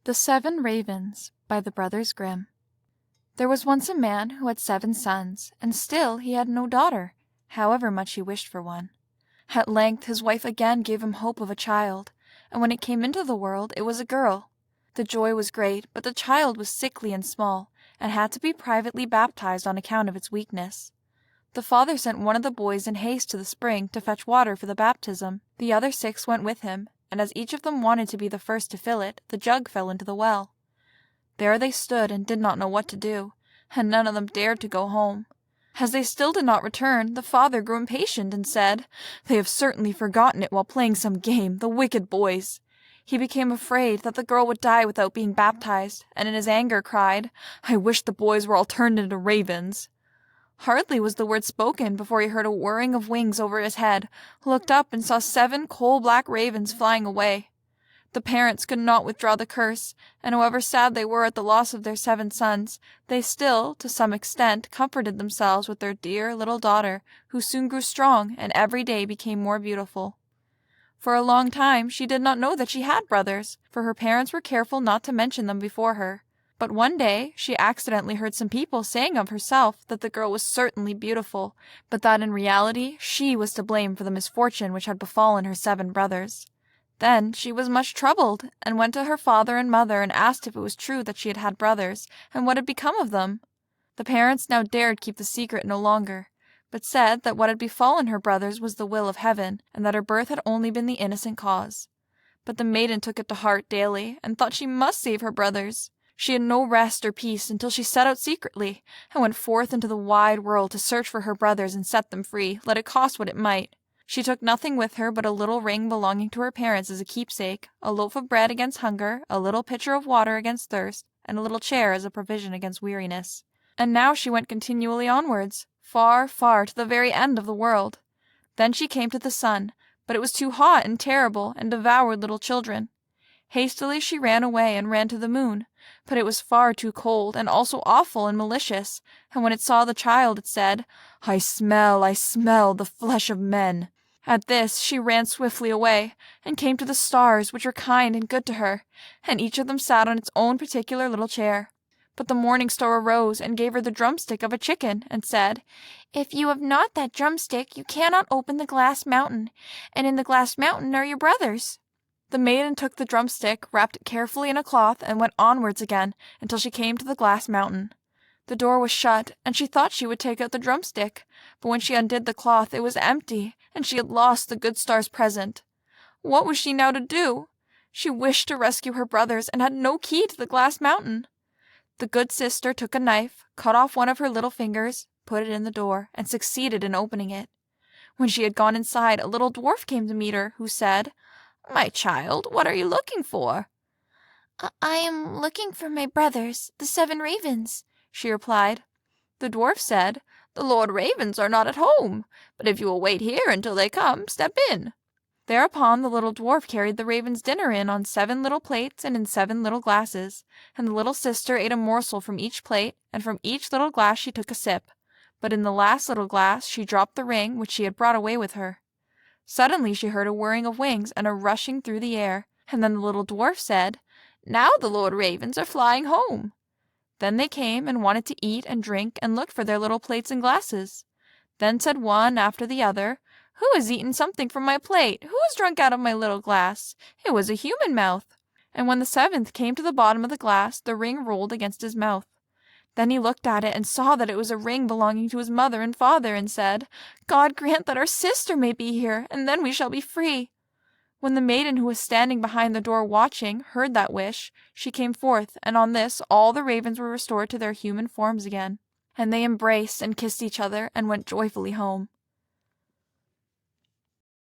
The 7 Ravens by the Brothers Grimm. There was once a man who had 7 sons, and still he had no daughter, however much he wished for one. At length his wife again gave him hope of a child, and when it came into the world it was a girl. The joy was great, but the child was sickly and small, and had to be privately baptized on account of its weakness. The father sent one of the boys in haste to the spring to fetch water for the baptism. The other 6 went with him, and as each of them wanted to be the first to fill it, the jug fell into the well. There they stood and did not know what to do, and none of them dared to go home. As they still did not return, the father grew impatient and said, "They have certainly forgotten it while playing some game, the wicked boys." He became afraid that the girl would die without being baptized, and in his anger cried, "I wish the boys were all turned into ravens." Hardly was the word spoken before he heard a whirring of wings over his head, looked up and saw 7 coal-black ravens flying away. The parents could not withdraw the curse, and however sad they were at the loss of their 7 sons, they still, to some extent, comforted themselves with their dear little daughter, who soon grew strong and every day became more beautiful. For a long time she did not know that she had brothers, for her parents were careful not to mention them before her. But one day she accidentally heard some people saying of herself that the girl was certainly beautiful, but that in reality she was to blame for the misfortune which had befallen her 7 brothers. Then she was much troubled, and went to her father and mother and asked if it was true that she had had brothers, and what had become of them. The parents now dared keep the secret no longer, but said that what had befallen her brothers was the will of heaven, and that her birth had only been the innocent cause. But the maiden took it to heart daily, and thought she must save her brothers. She had no rest or peace until she set out secretly, and went forth into the wide world to search for her brothers and set them free, let it cost what it might. She took nothing with her but a little ring belonging to her parents as a keepsake, a loaf of bread against hunger, a little pitcher of water against thirst, and a little chair as a provision against weariness. And now she went continually onwards, far, far, to the very end of the world. Then she came to the sun, but it was too hot and terrible, and devoured little children. Hastily she ran away and ran to the moon, but it was far too cold, and also awful and malicious, and when it saw the child it said, I smell the flesh of men." At this she ran swiftly away, and came to the stars, which were kind and good to her, and each of them sat on its own particular little chair. But the morning star arose and gave her the drumstick of a chicken, and said, "If you have not that drumstick, you cannot open the glass mountain, and in the glass mountain are your brothers." The maiden took the drumstick, wrapped it carefully in a cloth, and went onwards again until she came to the glass mountain. The door was shut, and she thought she would take out the drumstick, but when she undid the cloth it was empty, and she had lost the good star's present. What was she now to do? She wished to rescue her brothers, and had no key to the glass mountain. The good sister took a knife, cut off one of her little fingers, put it in the door, and succeeded in opening it. When she had gone inside, a little dwarf came to meet her, who said, "My child, what are you looking for?" "I am looking for my brothers, the 7 ravens," she replied. The dwarf said, "The Lord Ravens are not at home, but if you will wait here until they come, step in." Thereupon the little dwarf carried the ravens' dinner in on 7 little plates and in 7 little glasses, and the little sister ate a morsel from each plate, and from each little glass she took a sip, but in the last little glass she dropped the ring which she had brought away with her. Suddenly she heard a whirring of wings and a rushing through the air, and then the little dwarf said, "Now the Lord Ravens are flying home." Then they came and wanted to eat and drink and looked for their little plates and glasses. Then said one after the other, "Who has eaten something from my plate? Who has drunk out of my little glass? It was a human mouth." And when the 7th came to the bottom of the glass, the ring rolled against his mouth. Then he looked at it and saw that it was a ring belonging to his mother and father, and said, "God grant that our sister may be here, and then we shall be free." When the maiden who was standing behind the door watching heard that wish, she came forth, and on this all the ravens were restored to their human forms again. And they embraced and kissed each other, and went joyfully home.